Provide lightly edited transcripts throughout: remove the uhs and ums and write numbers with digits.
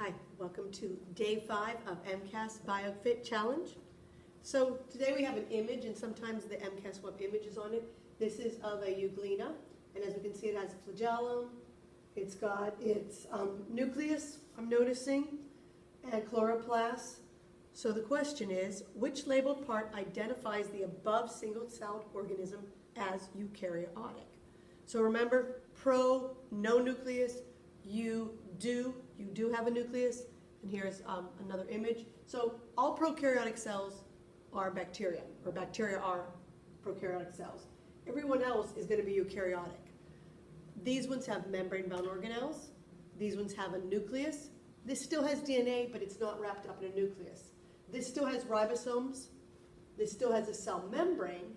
Hi, welcome to day 5 of MCAS BioFit Challenge. So today we have an image, and sometimes the MCAS will have images on it. This is of a euglena, and as we can see, it has a flagellum. It's got its nucleus, I'm noticing, and chloroplast. So the question is, which labeled part identifies the above single-celled organism as eukaryotic? So remember, pro, no nucleus, you do have a nucleus, and here's another image. So all prokaryotic cells are bacteria, or bacteria are prokaryotic cells. Everyone else is going to be eukaryotic. These ones have membrane-bound organelles. These ones have a nucleus. This still has DNA, but it's not wrapped up in a nucleus. This still has ribosomes. This still has a cell membrane,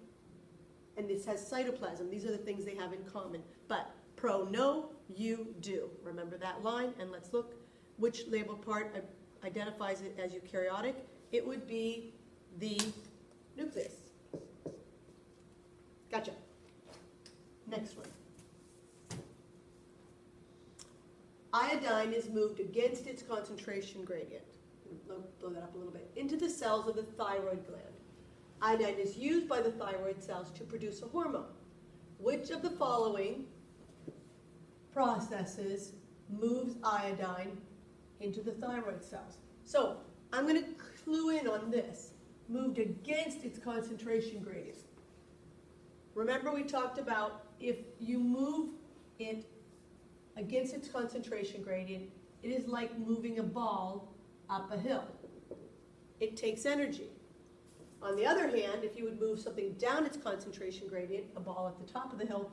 and this has cytoplasm. These are the things they have in common. But pro, no, you do. Remember that line, and let's look which labeled part identifies it as eukaryotic. It would be the nucleus. Gotcha. Next one. Iodine is moved against its concentration gradient. Blow that up a little bit. Into the cells of the thyroid gland. Iodine is used by the thyroid cells to produce a hormone. Which of the following processes moves iodine into the thyroid cells? So I'm going to clue in on this. Moved against its concentration gradient. Remember we talked about if you move it against its concentration gradient, it is like moving a ball up a hill. It takes energy. On the other hand, if you would move something down its concentration gradient, a ball at the top of the hill,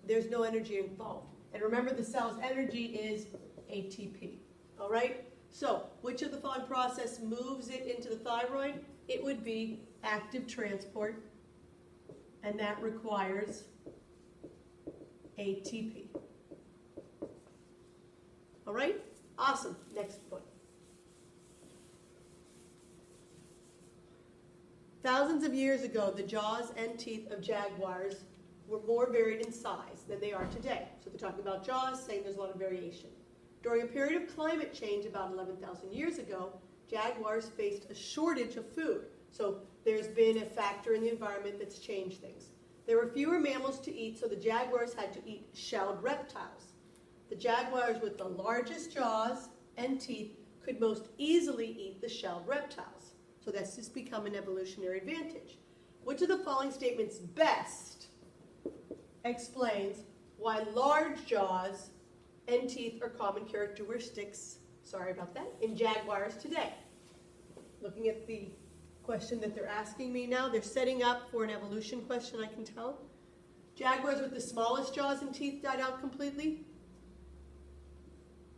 there's no energy involved. And remember, the cell's energy is ATP. All right? So, which of the following process moves it into the thyroid? It would be active transport, and that requires ATP. All right? Awesome. Next one. Thousands of years ago, the jaws and teeth of jaguars were more varied in size than they are today. So they're talking about jaws, saying there's a lot of variation. During a period of climate change about 11,000 years ago, jaguars faced a shortage of food. So there's been a factor in the environment that's changed things. There were fewer mammals to eat, so the jaguars had to eat shelled reptiles. The jaguars with the largest jaws and teeth could most easily eat the shelled reptiles. So that's just become an evolutionary advantage. Which of the following statements best explains why large jaws and teeth are common characteristics, sorry about that, in jaguars today? Looking at the question that they're asking me now, they're setting up for an evolution question, I can tell. Jaguars with the smallest jaws and teeth died out completely.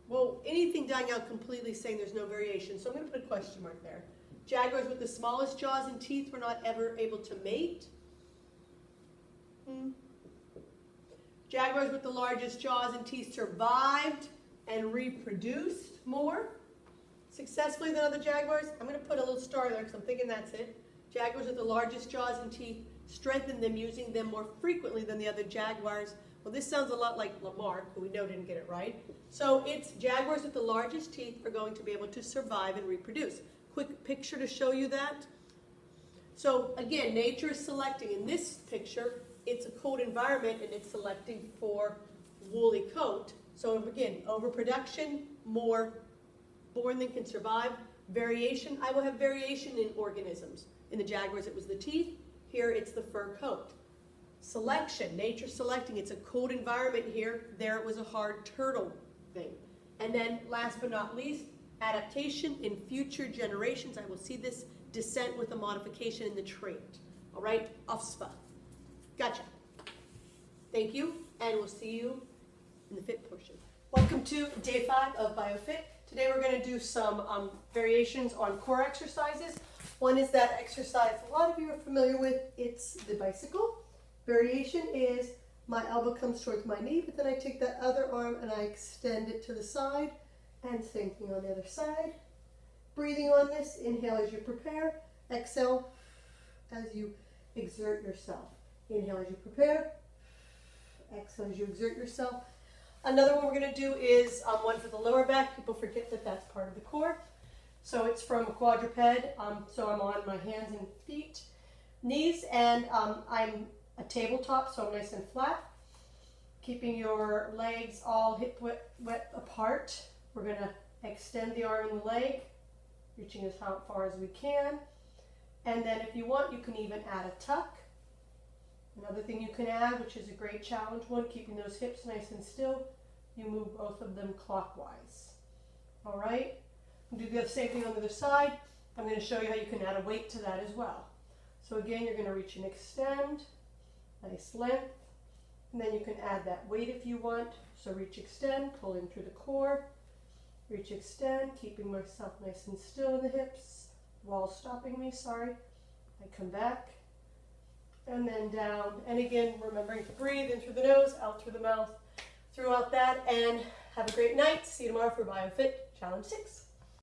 Well, anything dying out completely is saying there's no variation, so I'm going to put a question mark there. Jaguars with the smallest jaws and teeth were not ever able to mate. Jaguars with the largest jaws and teeth survived and reproduced more successfully than other jaguars. I'm going to put a little star there because I'm thinking that's it. Jaguars with the largest jaws and teeth strengthened them using them more frequently than the other jaguars. Well, this sounds a lot like Lamarck, who we know didn't get it right. So it's jaguars with the largest teeth are going to be able to survive and reproduce. Quick picture to show you that. So again, nature is selecting. In this picture, it's a cold environment and it's selecting for woolly coat. So again, overproduction, more born than can survive. Variation, I will have variation in organisms. In the jaguars, it was the teeth. Here, it's the fur coat. Selection, nature selecting. It's a cold environment here. There, it was a hard turtle thing. And then, last but not least, adaptation. In future generations, I will see this descent with a modification in the trait. All right, OFSPA. Gotcha. Thank you, and we'll see you in the fit portion. Welcome to day 5 of BioFit. Today we're going to do some variations on core exercises. One is that exercise a lot of you are familiar with. It's the bicycle. Variation is my elbow comes towards my knee, but then I take that other arm and I extend it to the side. And same thing on the other side. Breathing on this, inhale as you prepare, exhale as you exert yourself. Inhale as you prepare, exhale as you exert yourself. Another one we're going to do is one for the lower back. People forget that that's part of the core. So it's from a quadruped. So I'm on my hands and feet, knees, and I'm a tabletop, so I'm nice and flat. Keeping your legs all hip width apart. We're going to extend the arm and the leg, reaching as far as we can. And then if you want, you can even add a tuck. Another thing you can add, which is a great challenge one, keeping those hips nice and still, you move both of them clockwise. All right? We'll do the same thing on the other side. I'm going to show you how you can add a weight to that as well. So again, you're going to reach and extend, nice length, and then you can add that weight if you want. So reach, extend, pull in through the core, reach, extend, keeping myself nice and still in the hips, wall stopping me, sorry. I come back, and then down, and again, remembering to breathe in through the nose, out through the mouth, throughout that, and have a great night. See you tomorrow for BioFit Challenge 6.